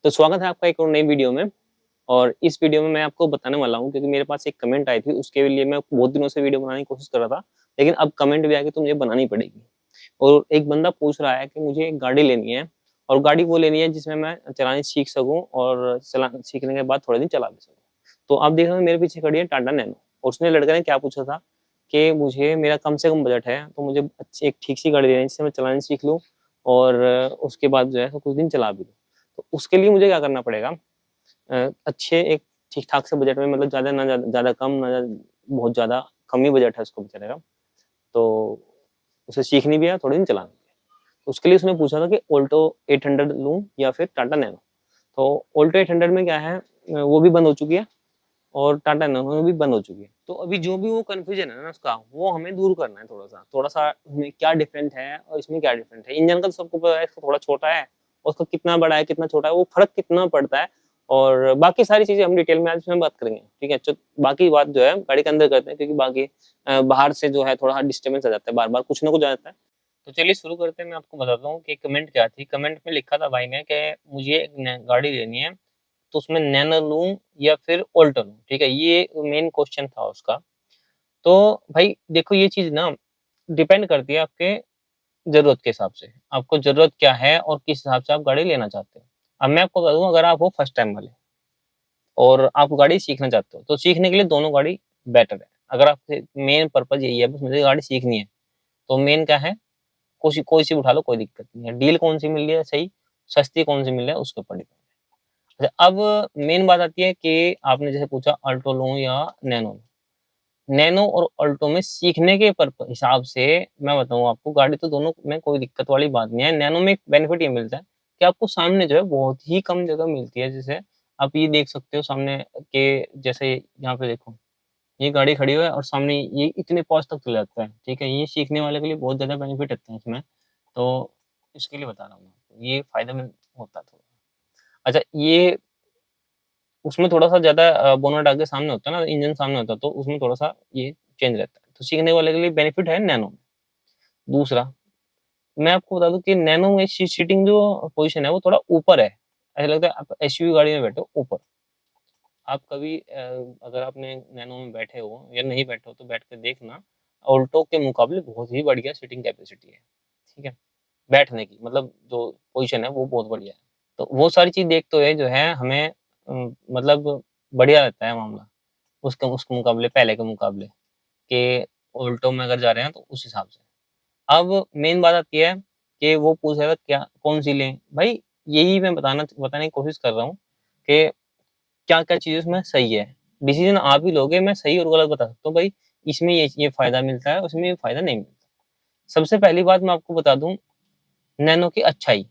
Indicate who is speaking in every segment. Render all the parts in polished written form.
Speaker 1: तो स्वागत है आपका एक और नई वीडियो में। और इस वीडियो में मैं आपको बताने वाला हूँ क्योंकि मेरे पास एक कमेंट आई थी, उसके लिए मैं बहुत दिनों से वीडियो बनाने की कोशिश कर रहा था, लेकिन अब कमेंट भी आ गई तो मुझे बनानी पड़ेगी। और एक बंदा पूछ रहा है कि मुझे एक गाड़ी लेनी है और गाड़ी वो लेनी है जिसमें मैं चलानी सीख सकूँ और चला सीखने के बाद थोड़े दिन चला भी सकूँ। तो आप देख रहे हो मेरे पीछे खड़ी है टाटा नैनो और उसने लड़के ने क्या पूछा था कि मुझे मेरा कम से कम बजट है तो मुझे अच्छी एक ठीक सी गाड़ी लेनी है जिससे मैं चलानी सीख लूँ और उसके बाद जो है तो कुछ दिन चला भी लूँ। तो उसके लिए मुझे क्या करना पड़ेगा? अच्छे एक ठीक-ठाक से बजट में, मतलब ज़्यादा ना ज़्यादा कम ना बहुत ज़्यादा कम ही बजट है उसको बेचारे का। तो उसे सीखनी भी है, थोड़े दिन चलानी भी है। तो उसके लिए उसने पूछा था कि ऑल्टो 800 लूँ या फिर टाटा नैनो। तो ऑल्टो 800 में क्या है, वो भी बंद हो चुकी है और टाटा नैनो भी बंद हो चुकी है। तो अभी जो भी वो कन्फ्यूजन है ना उसका, वो हमें दूर करना है थोड़ा-सा। थोड़ा-सा हमें क्या डिफरेंट है और इसमें क्या डिफरेंट है। इंजन का तो सबको पता है, इसका थोड़ा छोटा है और उसका कितना बड़ा है, कितना छोटा है, वो फ़र्क कितना पड़ता है और बाकी सारी चीज़ें हम डिटेल में आज इसमें बात करेंगे, ठीक है? बाकी बात जो है गाड़ी के अंदर करते हैं क्योंकि बाकी बाहर से जो है थोड़ा डिस्टर्बेंस आ जाता है, बार-बार कुछ ना कुछ आ जाता है। तो चलिए शुरू करते हैं, मैं आपको बताता हूँ कि कमेंट क्या थी। कमेंट में लिखा था भाई ने कि मुझे एक न गाड़ी लेनी है, तो उसमें नैनो लूँ या फिर ऑल्टो लूँ, ठीक है? ये मेन क्वेश्चन था उसका। तो भाई देखो, ये चीज़ ना डिपेंड करती है आपके ज़रूरत के हिसाब से। आपको ज़रूरत क्या है और किस हिसाब से आप गाड़ी लेना चाहते हो। अब मैं आपको बता दूँ, अगर आप हो फर्स्ट टाइम वाले और आप गाड़ी सीखना चाहते हो, तो सीखने के लिए दोनों गाड़ी बेटर है। अगर आपके मेन पर्पज़ यही है बस मुझे गाड़ी सीखनी है, तो मेन क्या है, कोई-सी उठा लो, कोई दिक्कत नहीं है। डील कौन-सी मिल रही है सही, सस्ती कौन-सी मिल रही है उसके ऊपर डिपेंड है। अच्छा, अब मेन बात आती है कि आपने जैसे पूछा अल्टो लूँ या नैनो लूँ। नैनो और अल्टो में सीखने के हिसाब से मैं बताऊँ आपको, गाड़ी तो दोनों में कोई दिक्कत वाली बात नहीं है। नैनो में एक बेनिफिट ये मिलता है कि आपको सामने जो है बहुत ही कम जगह मिलती है। जैसे आप ये देख सकते हो सामने के, जैसे यहाँ पे देखो, ये गाड़ी खड़ी हुई है और सामने ये इतने पॉज तक चला जाता है, ठीक है? ये सीखने वाले के लिए बहुत ज़्यादा बेनिफिट रहते हैं इसमें, तो इसके लिए बता रहा हूँ मैं आपको, ये फ़ायदेमंद होता है थोड़ा। अच्छा, ये उसमें थोड़ा-सा ज़्यादा बोनट आगे सामने होता है ना, इंजन सामने होता है, तो उसमें थोड़ा-सा ये चेंज रहता है। तो सीखने वाले के लिए बेनिफिट है नैनो में। दूसरा, मैं आपको बता दूँ कि नैनो में सीटिंग जो पोज़ीशन है वो थोड़ा ऊपर है। ऐसा लगता है आप एसयूवी गाड़ी में बैठे हो ऊपर। आप कभी अगर आपने नैनो में बैठे हो या नहीं बैठे हो तो बैठ के देखना, ऑल्टो के मुकाबले बहुत ही बढ़िया सीटिंग कैपेसिटी है, ठीक है? बैठने की मतलब जो पोज़ीशन है वो बहुत बढ़िया है। तो वो सारी चीज़ देखते हुए जो है हमें मतलब बढ़िया लगता है मामला, उसके मुकाबले, पहले के मुकाबले, कि ऑल्टो में अगर जा रहे हैं तो उस हिसाब से। अब मेन बात आती है कि वो पूछ रहा था क्या कौन-सी लें? भाई यही मैं बताने की कोशिश कर रहा हूँ कि क्या-क्या चीज़ें उसमें सही है। डिसीज़न आप ही लोगे, मैं सही और गलत बता सकता हूँ भाई, इसमें ये फ़ायदा मिलता है, उसमें ये फ़ायदा नहीं मिलता। सबसे पहली बात मैं आपको बता दूँ, नैनो की अच्छाई।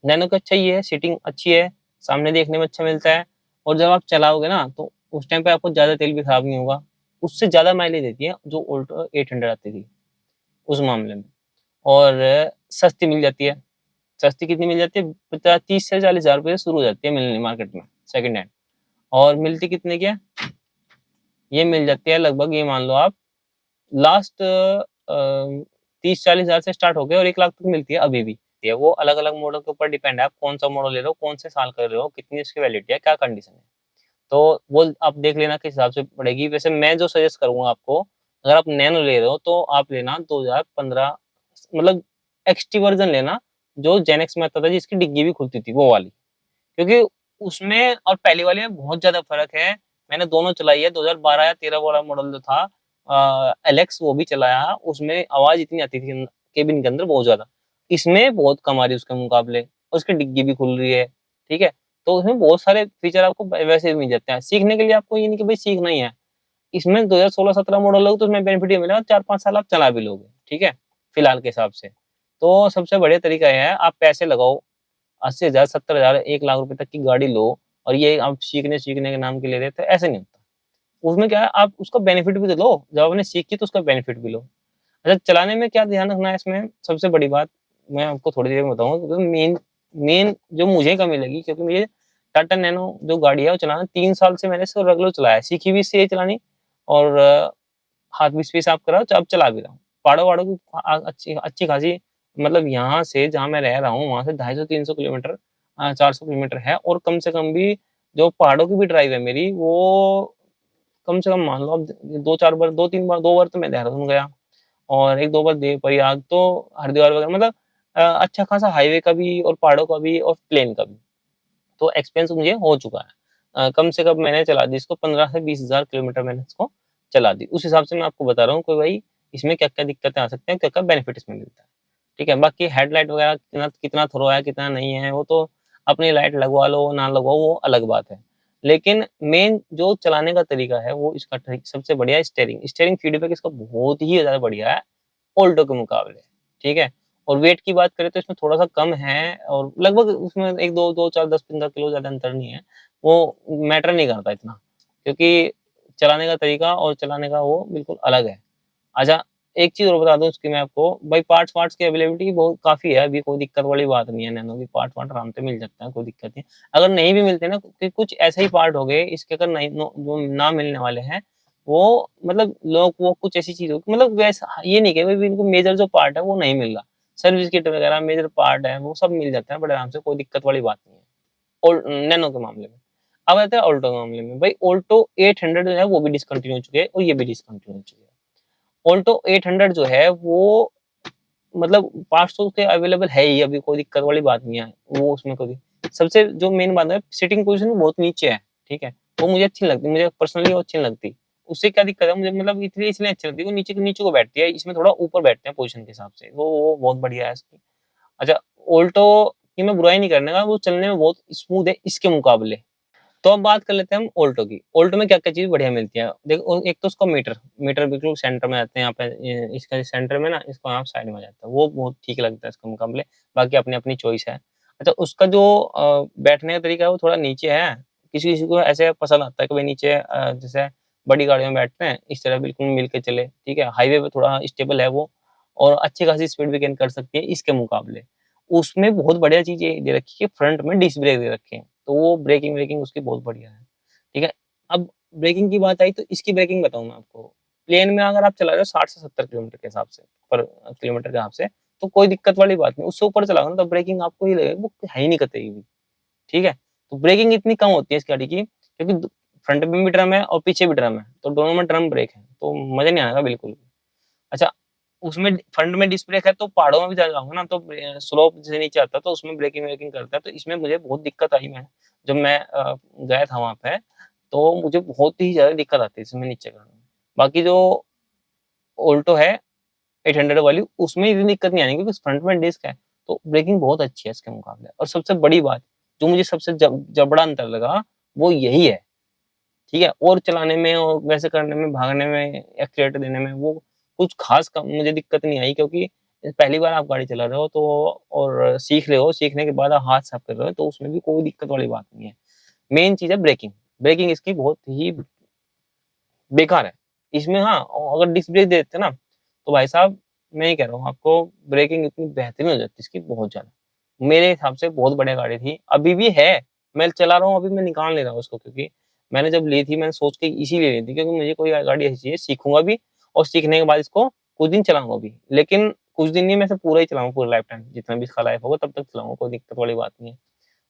Speaker 1: नैनो की अच्छाई ये है, सीटिंग अच्छी है, सामने देखने में अच्छा मिलता है और जब आप चलाओगे ना तो उस टाइम पे आपको ज़्यादा तेल भी खराब नहीं होगा। उससे ज़्यादा माइलेज देती है जो ऑल्टो 800 आती थी, उस मामले में। और सस्ती मिल जाती है। सस्ती कितनी मिल जाती है? 30 से 40,000 रुपए से शुरू हो जाती है मिलनी मार्केट में, सेकंड हैंड। और मिलती कितने की है? ये मिल जाती है लगभग, ये मान लो आप, लास्ट 30-40,000 से स्टार्ट होके और 1 लाख तक मिलती है अभी भी। ये वो अलग-अलग मॉडल के ऊपर डिपेंड है, आप कौन-सा मॉडल ले रहे हो, कौन से साल का ले रहे हो, कितनी इसकी वैलिडिटी है, क्या कंडीशन है। तो वो आप देख लेना किस हिसाब से पड़ेगी। वैसे मैं जो सजेस्ट करूँगा आपको, अगर आप नैनो ले रहे हो तो आप लेना 2015, मतलब एक्सटी वर्ज़न लेना, जो जेन एक्स में आता था जिसकी डिग्गी भी खुलती थी, वो वाली। क्योंकि उसमें और पहले वाले में बहुत ज़्यादा फ़र्क है। मैंने दोनों चलाई है, 2012 या 13 वाला मॉडल जो था एलेक्स, वो भी चलाया। उसमें आवाज़ इतनी आती थी केबिन के अंदर बहुत ज़्यादा। इसमें बहुत कम आ रही है उसके मुकाबले और उसकी डिग्गी भी खुल रही है, ठीक है? तो उसमें बहुत सारे फीचर आपको वैसे भी मिल जाते हैं। सीखने के लिए आपको ये नहीं कि भई सीखना ही है। इसमें 2016-17 मॉडल लोगे तो उसमें बेनिफिट ये मिलेगा, 4-5 साल आप चला भी लोगे, ठीक है? फिलहाल के हिसाब से। तो सबसे बढ़िया तरीका ये है, आप पैसे लगाओ, 80,000, 70,000, 1 लाख रुपए तक की गाड़ी लो और ये आप सीखने के नाम के ले रहे थे, ऐसे नहीं होता। उसमें क्या है, आप उसका बेनिफिट भी तो लो, जब आपने सीखी तो उसका बेनिफिट भी लो। अच्छा, चलाने में क्या ध्यान रखना है इसमें, सबसे बड़ी बात मैं आपको थोड़ी देर में बताऊँगा, क्योंकि मेन मेन जो मुझे कमी लगी, क्योंकि मुझे टाटा नैनो जो गाड़ी है वो चलाना 3 साल से मैंने इसको रेगुलर चलाया है, सीखी भी इससे है चलानी और हाथ भी साफ करा, अब चला भी रहा हूँ। पहाड़ों-वहाड़ों की अच्छी अच्छी खासी, मतलब यहाँ से जहाँ मैं रह रहा हूँ, वहाँ से 250-300 किलोमीटर 400 किलोमीटर है, और कम से कम भी जो पहाड़ों की भी ड्राइव है मेरी, वो कम से कम मान लो अब 2-4 बार, 2-3 बार, 2 बार तो मैं देहरादून गया, और 1-2 बार देव प्रयाग, तो हरिद्वार वगैरह, मतलब अच्छा खासा हाईवे का भी और पहाड़ों का भी और प्लेन का भी। तो एक्सपीरियंस मुझे हो चुका है। कम से कम मैंने चला दी इसको 15 से 20,000 किलोमीटर मैंने इसको चला दी। उस हिसाब से मैं आपको बता रहा हूँ कि भाई इसमें क्या-क्या दिक्कतें आ सकती हैं, क्या-क्या बेनिफिट इसमें मिलता है। ठीक है? बाकी हेडलाइट वगैरह कितना कितना थ्रो है, कितना नहीं है, वो तो अपनी लाइट लगवा लो, ना लगवाओ, वो अलग बात है। लेकिन मेन जो चलाने का तरीका है वो इसका सबसे बढ़िया है स्टीयरिंग। स्टीयरिंग फीडबैक इसका बहुत ही ज़्यादा बढ़िया है ऑल्टो के मुकाबले, ठीक है? और वेट की बात करें तो इसमें थोड़ा-सा कम है, और लगभग उसमें 1, 2, 2, 4, 10-15 किलो ज़्यादा अंतर नहीं है। वो मैटर नहीं करता इतना, क्योंकि चलाने का तरीका और चलाने का वो बिल्कुल अलग है। अच्छा, एक चीज़ और बता दूँ उसकी मैं आपको, भाई पार्ट्स-वार्ट्स की अवेलेबिलिटी बहुत काफ़ी है, अभी कोई दिक्कत वाली बात नहीं है, नैनो की पार्ट-वार्ट आराम से मिल जाते हैं, कोई दिक्कत नहीं है। अगर नहीं भी मिलते ना, कि कुछ ऐसे ही पार्ट हो गए इसके, अगर नहीं नो जो ना मिलने वाले हैं, वो मतलब लोग वो कुछ ऐसी चीज़ हो, मतलब वैसा ये नहीं कि भई इनको मेजर जो पार्ट है वो नहीं मिल रहा। सर्विस किट वगैरह मेजर पार्ट है, वो सब मिल जाते हैं बड़े आराम से, कोई दिक्कत वाली बात नहीं है। और नैनो के मामले में। अब आते हैं ऑल्टो के मामले में, भाई ऑल्टो 800 जो है वो भी डिसकंटिन्यू हो चुकी है, और ये भी डिसकंटिन्यू हो चुकी है। ऑल्टो 800 जो है वो मतलब पार्ट्स तो उसके अवेलेबल है ही, अभी कोई दिक्कत वाली बात नहीं है। वो उसमें कोई सबसे जो मेन बात है, सीटिंग पोज़ीशन बहुत नीचे है, ठीक है? वो मुझे अच्छी नहीं लगती, मुझे पर्सनली वो अच्छी नहीं लगती। उससे क्या दिक्कत है मुझे, मतलब इसलिए अच्छी लगती है, वो नीचे को बैठती है, इसमें थोड़ा ऊपर बैठते हैं पोज़ीशन के हिसाब से, वो बहुत बढ़िया है इसकी। अच्छा, ऑल्टो की मैं बुराई नहीं करने का, वो चलने में बहुत स्मूथ है इसके मुकाबले। तो अब बात कर लेते हैं हम ऑल्टो की। ऑल्टो में क्या-क्या चीज़ बढ़िया मिलती है। देखो, एक तो उसका मीटर, मीटर बिल्कुल सेंटर में आते हैं यहाँ पे, इसका सेंटर में ना, इसको यहाँ साइड में आ जाता है। वो बहुत ठीक लगता है इसके मुकाबले, बाकी अपनी-अपनी चॉइस है। अच्छा, उसका जो बैठने का तरीका है वो थोड़ा नीचे है। किसी-किसी को ऐसे पसंद आता है कि भाई नीचे, जैसे बड़ी गाड़ियों में बैठते हैं, इस तरह बिल्कुल मिल के चले, ठीक है? हाईवे पे थोड़ा स्टेबल है वो, और अच्छी खासी स्पीड भी गेन कर सकती है इसके मुकाबले। उसमें बहुत बढ़िया चीज़ ये दे रखी है, फ्रंट में डिस्क ब्रेक दे रखे हैं। तो वो ब्रेकिंग-वेकिंग उसकी बहुत बढ़िया है, ठीक है? अब ब्रेकिंग की बात आई तो इसकी ब्रेकिंग बताऊँ मैं आपको। प्लेन में अगर आप चला रहे हो 60 से 70 किलोमीटर के हिसाब से, पर किलोमीटर के हिसाब से, तो कोई दिक्कत वाली बात नहीं। उससे ऊपर चलाओगे ना तो ब्रेकिंग आपको ये लगेगा वो है ही नहीं कतई भी, ठीक है? तो ब्रेकिंग इतनी कम होती है इस गाड़ी की, क्योंकि फ्रंट में भी ड्रम है और पीछे भी ड्रम है, तो दोनों में ड्रम ब्रेक है, तो मज़ा नहीं आएगा बिल्कुल भी। अच्छा, उसमें फ्रंट में डिस्क ब्रेक है, तो पहाड़ों में भी चला जाऊँगा ना, तो स्लोप से नीचे आता है तो उसमें ब्रेकिंग-वेकिंग करता है, तो इसमें मुझे बहुत दिक्कत आई। मैं जब मैं गया था वहाँ पे, तो मुझे बहुत ही ज़्यादा दिक्कत आती है इसमें नीचे करने में। बाकी जो ऑल्टो है 800 वाली, उसमें इतनी दिक्कत नहीं आनी, क्योंकि फ्रंट में डिस्क है, तो ब्रेकिंग बहुत अच्छी है इसके मुकाबले। और सबसे बड़ी बात, जो मुझे सबसे जबड़ा अंतर लगा, वो यही है, ठीक है? और चलाने में और वैसे करने में, भागने में, एक्सीलेटर देने में, वो कुछ ख़ास कम मुझे दिक्कत नहीं आई, क्योंकि पहली बार आप गाड़ी चला रहे हो तो, और सीख रहे हो, सीखने के बाद आप हाथ साफ़ कर रहे हो, तो उसमें भी कोई दिक्कत वाली बात नहीं है। मेन चीज़ है ब्रेकिंग। ब्रेकिंग इसकी बहुत ही बेकार है। इसमें हाँ, अगर डिस्क ब्रेक दे देते ना, तो भाई साहब मैं ये कह रहा हूँ आपको, ब्रेकिंग इतनी बेहतरीन हो जाती है इसकी, बहुत ज़्यादा। मेरे हिसाब से बहुत बढ़िया गाड़ी थी, अभी भी है, मैं चला रहा हूँ, अभी मैं निकाल नहीं रहा हूँ उसको, क्योंकि मैंने जब ली थी मैंने सोच के इसीलिए ली थी, क्योंकि मुझे कोई गाड़ी ऐसी चाहिए, सीखूँगा भी, और सीखने के बाद इसको कुछ दिन चलाऊँगा भी। लेकिन कुछ दिन नहीं, मैं इसे पूरा ही चलाऊँगा, पूरा लाइफ टाइम, जितना भी इसका लाइफ होगा तब तक चलाऊँगा, कोई दिक्कत वाली बात नहीं है।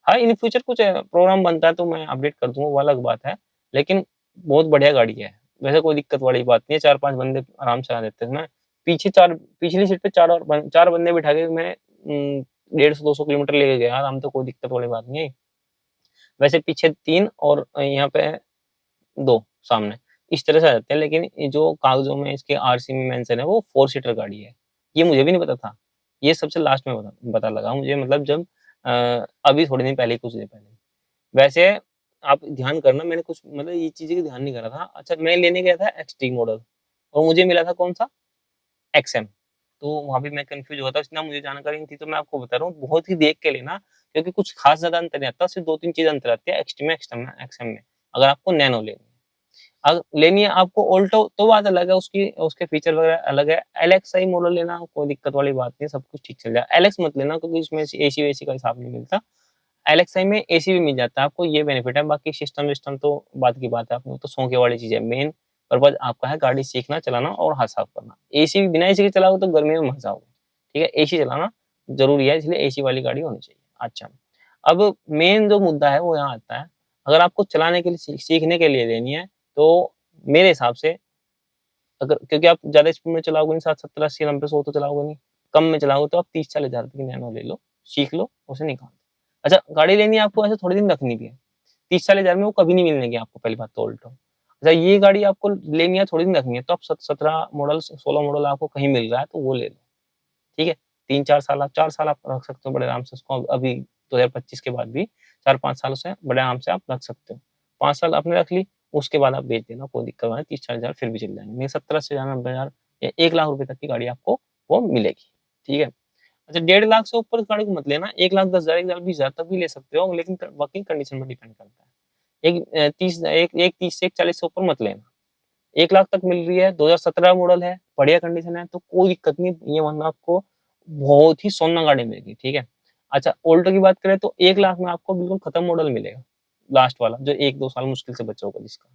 Speaker 1: हाँ, इन फ्यूचर कुछ प्रोग्राम बनता है तो मैं अपडेट कर दूँगा, वो अलग बात है, लेकिन बहुत बढ़िया गाड़ी है। वैसे कोई दिक्कत वाली बात नहीं है, 4-5 बंदे आराम से आ जाते हैं। मैं पीछे 4 पिछली सीट पे 4 बंदे बिठा के मैं 150-200 किलोमीटर लेके गया आराम से, कोई दिक्कत वाली बात नहीं है। वैसे पीछे 3 और यहाँ पे 2 सामने, इस तरह से आ जाते हैं, लेकिन ये जो कागज़ों में इसके आरसी में मेंशन है वो 4 सीटर गाड़ी है। ये मुझे भी नहीं पता था। ये सबसे लास्ट में पता पता लगा मुझे, मतलब जब अभी थोड़े दिन पहले, कुछ दिन पहले। वैसे आप ध्यान करना, मैंने कुछ मतलब ये चीज़ें का ध्यान नहीं करा था। अच्छा, मैं लेने गया था एक्सट्रीम मॉडल, और मुझे मिला था कौन-सा? एक्सएम। तो वहाँ भी मैं कन्फ्यूज़ हुआ था, इतना मुझे जानकारी नहीं थी, तो मैं आपको बता रहा हूँ, बहुत ही देख के लेना, क्योंकि कुछ ख़ास ज़्यादा अंतर नहीं आता, सिर्फ़ 2-3 चीज़ अंतर आती है एक्सट्रीम में, एक्सएम में, अगर आपको नैनो लेनी है। लेनी है आपको ऑल्टो तो बात अलग है, उसकी उसके फीचर वगैरह अलग है। एलएक्सआई मॉडल लेना, कोई दिक्कत वाली बात नहीं है, सब कुछ ठीक चल जाएगा। एलएक्स मत लेना, क्योंकि इसमें एसी-वेसी का हिसाब नहीं मिलता। एलएक्सआई में एसी भी मिल जाता है आपको, ये बेनिफिट है, बाकी सिस्टम-विस्टम तो बात की बात है, आपको तो शौक वाली चीज़ है। मेन पर्पज़ आपका है गाड़ी सीखना, चलाना और हाथ साफ करना। एसी भी, बिना एसी के चलाओगे तो गर्मी में मर जाओगे, ठीक है? एसी चलाना ज़रूरी है, इसलिए एसी वाली गाड़ी होनी चाहिए। अच्छा, अब मेन जो मुद्दा है वो यहाँ आता है, अगर आपको चलाने के लिए सीखने के लिए लेनी है तो मेरे हिसाब से, अगर क्योंकि आप ज़्यादा स्पीड में चलाओगे नहीं, 60, 70, 80, 90, 100 तो चलाओगे नहीं, कम में चलाओगे तो आप 30-40 हज़ार रुपए की नैनो ले लो, सीख लो, उसे निकाल दो। अच्छा, गाड़ी लेनी है आपको, ऐसे थोड़े दिन रखनी भी है। 30-40 हज़ार में वो कभी नहीं मिलने की आपको, पहली बात तो ऑल्टो। अच्छा, ये गाड़ी आपको लेनी है, थोड़ी दिन रखनी है, तो आप 17 मॉडल, 16 मॉडल आपको कहीं मिल रहा है तो वो ले लो, ठीक है? 3-4 साल, आप 4 साल आप रख सकते हो बड़े आराम से उसको, अभी 2025 के बाद भी 4-5 साल से बड़े आराम से आप रख सकते हो। 5 साल आपने रख ली, उसके बाद आप बेच देना, कोई दिक्कत नहीं, 30-40 हज़ार फिर भी चल जाएँगे। नहीं, 70-80 हज़ार, 90 हज़ार या 1 लाख रुपए तक की गाड़ी आपको वो मिलेगी, ठीक है? अच्छा, 1.5 लाख से ऊपर गाड़ी को मत लेना, 1,10,000, 1,20,000 तक भी ले सकते हो, लेकिन वर्किंग कंडीशन पर डिपेंड करता है। एक 30 से 40 से ऊपर मत लेना। 1 लाख तक मिल रही है, 2017 मॉडल है, बढ़िया कंडीशन है, तो कोई दिक्कत नहीं, ये मानना आपको बहुत ही सोना गाड़ी मिलेगी, ठीक है? अच्छा, ऑल्टो की बात करें तो 1 लाख में आपको बिल्कुल खत्म मॉडल मिलेगा, लास्ट वाला, जो 1-2 साल मुश्किल से बचा होगा जिसका,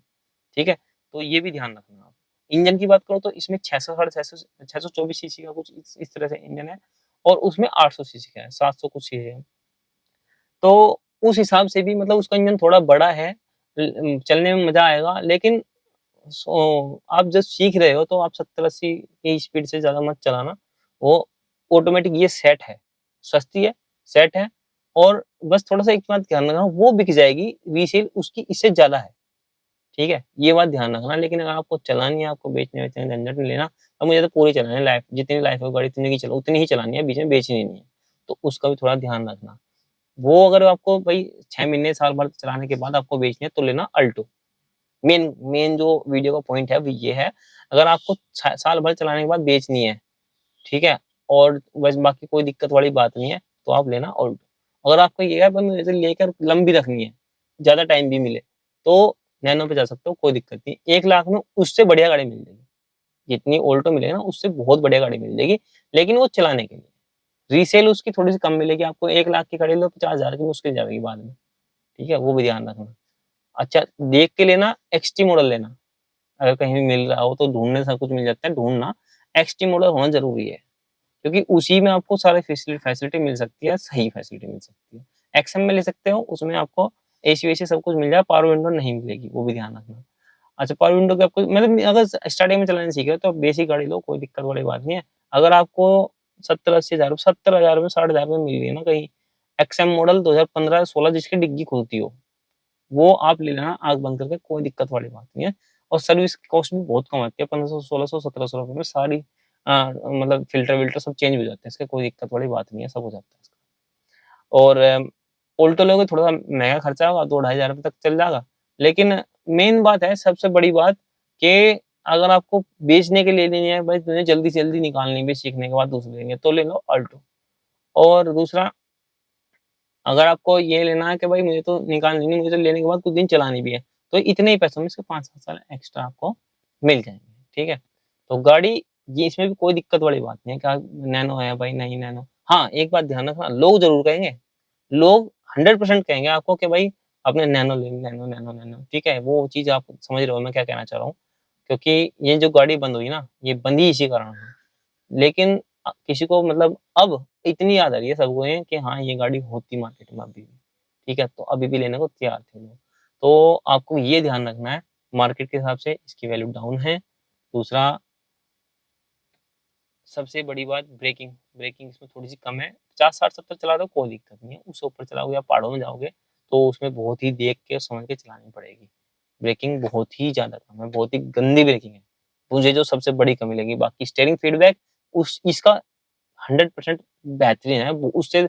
Speaker 1: ठीक है? तो ये भी ध्यान रखना आप। इंजन की बात करो तो इसमें 600 साढ़े 600 624 सीसी का कुछ इस तरह से इंजन है, और उसमें 800 सीसी का है, 700 कुछ सीसी है। तो उस हिसाब से भी मतलब उसका इंजन थोड़ा बड़ा है, चलने में मज़ा आएगा, लेकिन आप जब सीख रहे हो तो आप 70-80 की स्पीड से ज़्यादा मत चलाना। वो ऑटोमेटिक ये सेट है, सस्ती है, सेट है, और बस थोड़ा-सा एक बात ध्यान रखना, वो बिक जाएगी, रीसेल उसकी इससे ज़्यादा है, ठीक है? ये बात ध्यान रखना, लेकिन अगर आपको चलानी है, आपको बेचने-वेचने का झंझट नहीं लेना, अब मुझे तो पूरी चलानी है लाइफ, जितनी लाइफ है गाड़ी ज़िंदगी चलाओ, उतनी ही चलानी है, बीच में बेचनी नहीं है। तो उसका भी थोड़ा ध्यान रखना। वो अगर आपको भाई 6 महीने, साल भर चलाने के बाद आपको बेचनी है तो लेना अल्टो। मेन मेन जो वीडियो का पॉइंट है वो ये है, अगर आपको साल भर चलाने के बाद बेचनी है, ठीक है? और बस बाकी कोई दिक्कत वाली बात नहीं है, तो आप लेना ऑल्टो। अगर आपको ये है भाई मुझे लेकर लंबी रखनी है, ज़्यादा टाइम भी मिले, तो नैनो पे जा सकते हो, कोई दिक्कत नहीं। 1 लाख में उससे बढ़िया गाड़ी मिल जाएगी, जितनी ऑल्टो मिलेगी ना उससे बहुत बढ़िया गाड़ी मिल जाएगी, लेकिन वो चलाने के लिए। रीसेल उसकी थोड़ी-सी कम मिलेगी आपको, 1 लाख की गाड़ी लो, 50 हज़ार की मुश्किल जाएगी बाद में, ठीक है? वो भी ध्यान रखना। अच्छा, देख के लेना, एक्सटी मॉडल लेना। अगर कहीं भी मिल रहा हो तो ढूँढने सब कुछ मिल जाता है, ढूँढना, एक्सटी मॉडल होना ज़रूरी है, क्योंकि उसी में आपको सारे फैसिलिटी मिल सकती है, सही फैसिलिटी मिल सकती है। एक्सएम में ले सकते हो, उसमें आपको एसी-वेसी सब कुछ मिल जाएगा, पावर विंडो नहीं मिलेगी, वो भी ध्यान रखना। अच्छा, पावर विंडो की आपको मतलब अगर स्टार्टिंग में चलाना सीख रहे हो तो आप बेसिक गाड़ी लो, कोई दिक्कत वाली बात नहीं है। अगर आपको 70-80 हज़ार, 70,000 में, 60,000 में मिल रही है ना कहीं, एक्सएम मॉडल 2015-16 जिसकी डिग्गी खुलती हो, वो आप ले लेना आँख बंद करके, कोई दिक्कत वाली बात नहीं है, और सर्विस कॉस्ट भी बहुत कम आती है, 1500, 1600, 1700 रुपए में सारी मतलब फ़िल्टर-विल्टर सब चेंज हो जाते हैं, इसकी कोई दिक्कत वाली बात नहीं है, सब हो जाता है इसका। और ऑल्टो लोगे थोड़ा-सा महँगा खर्चा होगा, 2 ढाई हज़ार रुपए तक चल जाएगा, लेकिन मेन बात है, सबसे बड़ी बात, कि अगर आपको बेचने के लिए लेनी है, भाई तुम्हें जल्दी से जल्दी निकालनी भी सीखने के बाद दूसरी लेनी है, तो ले लो अल्टो। और दूसरा, अगर आपको ये लेना है कि भाई मुझे तो निकालनी नहीं, मुझे तो लेने के बाद कुछ दिन चलानी भी है, तो इतने ही पैसों में इसके 5-7 साल एक्स्ट्रा आपको मिल जाएँगे, ठीक है? तो गाड़ी, ये इसमें भी कोई दिक्कत वाली बात नहीं है कि नैनो है भाई, नहीं नैनो, हाँ, एक बात ध्यान रखना, लोग ज़रूर कहेंगे, लोग 100% कहेंगे आपको कि भाई आपने नैनो ले ली, नैनो, नैनो, नैनो, ठीक है? वो चीज़ आप समझ रहे हो मैं क्या कहना चाह रहा हूँ, क्योंकि ये जो गाड़ी बंद हुई ना, ये बंद ही इसी कारण हुई। लेकिन किसी को मतलब अब इतनी याद आ रही है सबको ये कि हाँ, ये गाड़ी होती मार्केट में अभी भी, ठीक है? तो अभी भी लेने को तैयार थे लोग। तो आपको ये ध्यान रखना है, मार्केट के हिसाब से इसकी वैल्यू डाउन है। दूसरा, सबसे बड़ी बात, ब्रेकिंग, ब्रेकिंग इसमें थोड़ी-सी कम है। 50, 60, 70 चला दो कोई दिक्कत नहीं है। उससे ऊपर चलाओगे या पहाड़ों में जाओगे, तो उसमें बहुत ही देख के समझ के चलानी पड़ेगी। ब्रेकिंग बहुत ही ज़्यादा कम है, बहुत ही गंदी ब्रेकिंग है। मुझे जो सबसे बड़ी कमी लगी, बाकी स्टीयरिंग फीडबैक उस इसका 100% बेहतरीन है। वो उससे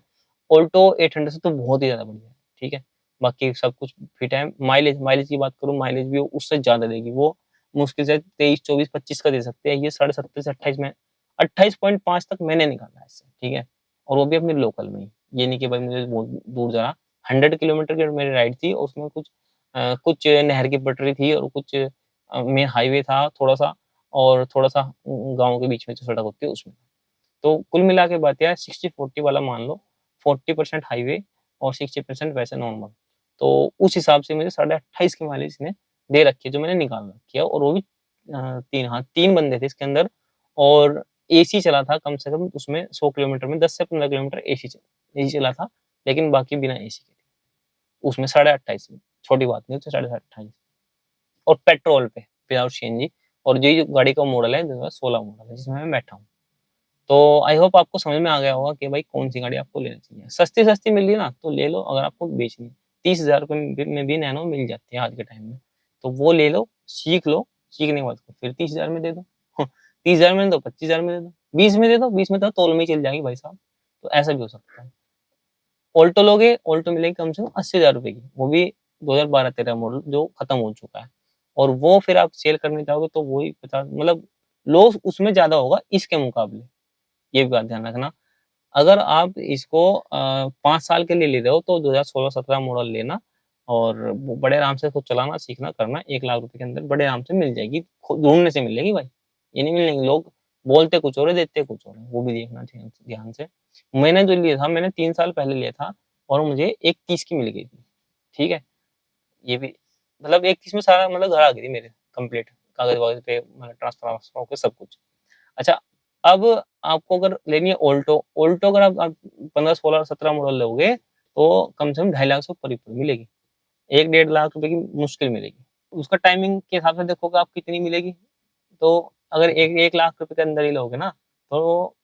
Speaker 1: ऑल्टो 800 से तो बहुत ही ज़्यादा बढ़िया है, ठीक है? बाकी सब कुछ फिट है। माइलेज माइलेज की बात करूँ, माइलेज भी उससे ज़्यादा देगी। वो मुश्किल से 23, 24, 25 का दे सकते हैं। ये साढ़े 17 से 28 में 28.5 तक मैंने निकाला है इससे, ठीक है? और वो भी अपने लोकल में ही। ये नहीं कि भाई मुझे बहुत दूर जाना, 100 किलोमीटर की मेरी राइड थी और उसमें कुछ नहर की पटरी थी और कुछ मेन हाईवे था थोड़ा-सा, और थोड़ा-सा गाँव के बीच में जो सड़क होती है उसमें। तो कुल मिला के बात यह है, 60-40 वाला मान लो, 40% हाईवे और 60% वैसे नॉर्मल। तो उस हिसाब से मुझे साढ़े 28 की माइलेज इसने दे रखी है, जो मैंने निकाल रखी है, और वो भी 3 बंदे थे इसके अंदर, और एसी चला था कम से कम उसमें 100 किलोमीटर में 10 से 15 किलोमीटर एसी चला था, लेकिन बाकी बिना एसी के थी। उसमें 28.5 में, छोटी बात नहीं, तो 28.5 और पेट्रोल पे विदाउट सीएनजी। और ये जो गाड़ी का मॉडल है 2016 मॉडल है जिसमें मैं बैठा हूँ। तो आई होप आपको समझ में आ गया होगा कि भाई कौन-सी गाड़ी आपको लेनी चाहिए। सस्ती-सस्ती मिल रही है ना तो ले लो, अगर आपको बेचनी है। 30,000 रुपए में भी नैनो मिल जाती है आज के टाइम में। तो वो ले लो, सीख लो, सीखने के बाद फिर 30,000 में दे दो। 30,000 में दो, 25,000 में दे दो, 20 में दे दो, 20 में तो तौल में ही चल जाएगी भाई साहब। तो ऐसा भी हो सकता है। ऑल्टो लोगे, ऑल्टो मिलेगी कम से कम 80,000 रुपए की, वो भी 2012-13 मॉडल जो खत्म हो चुका है। और वो फिर आप सेल करने जाओगे तो वही 50, मतलब लॉस उसमें ज़्यादा होगा इसके मुकाबले। ये भी बात ध्यान रखना। अगर आप इसको 5 साल के लिए ले रहे हो तो 2016-17 मॉडल लेना और वो बड़े आराम से इसको चलाना, सीखना, करना। 1 लाख रुपए के अंदर बड़े आराम से मिल जाएगी। ढूँढने से मिलेगी भाई, ये नहीं मिलेंगी। लोग बोलते कुछ और है, देते कुछ और है, वो भी देखना ध्यान से ध्यान से। मैंने जो लिया था, मैंने 3 साल पहले लिया था और मुझे 1,30 की मिल गई थी, ठीक है? ये भी मतलब 1,30 में सारा मतलब घर आ गई थी मेरे कंप्लीट, कागज़-वागज़ पे मतलब ट्रांसफ़र होके सब कुछ। अच्छा, अब आपको अगर लेनी है ऑल्टो, ऑल्टो अगर आप 15, 16, 17 मॉडल लोगे, तो कम से कम 2.5 लाख से ऊपर ही मिलेगी। 1 डेढ़ लाख रुपए की मुश्किल मिलेगी। उसका टाइमिंग के हिसाब से देखोगे आप कितनी मिलेगी, तो अगर 1 लाख रुपए के अंदर ही लोगे ना, तो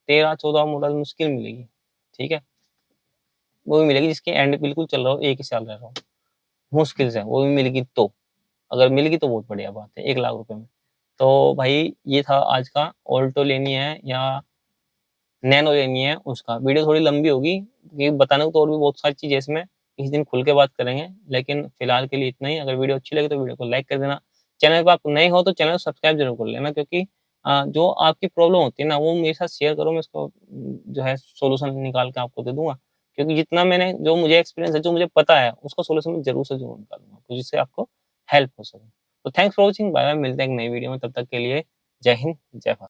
Speaker 1: 13-14 मॉडल मुश्किल मिलेगी, ठीक है? वो भी मिलेगी जिसके एंड बिल्कुल चल रहा हो, 1 ही साल रह रहा हो, मुश्किल से वो भी मिलेगी तो। अगर मिल गई तो बहुत बढ़िया बात है, 1 लाख रुपए में। तो भाई ये था आज का, ऑल्टो लेनी है या नैनो लेनी है उसका। वीडियो थोड़ी लंबी होगी क्योंकि बताने को तो और भी बहुत सारी चीज़ है इसमें, किसी दिन खुल के बात करेंगे, लेकिन फिलहाल के लिए इतना ही। अगर वीडियो अच्छी लगे तो वीडियो को लाइक कर देना। चैनल पे आप नए हो तो चैनल को सब्सक्राइब ज़रूर कर लेना, क्योंकि जो आपकी प्रॉब्लम होती है ना वो मेरे साथ शेयर करो, मैं इसको जो है सॉल्यूशन निकाल के आपको दे दूँगा। क्योंकि जितना मैंने जो मुझे एक्सपीरियंस है, जो मुझे पता है, उसका सॉल्यूशन मैं ज़रूर से ज़रूर निकालूँगा, तो जिससे आपको हेल्प हो सके। तो thanks for watching, bye bye, मिलते हैं एक नई वीडियो में, तब तक के लिए जय हिंद, जय भारत।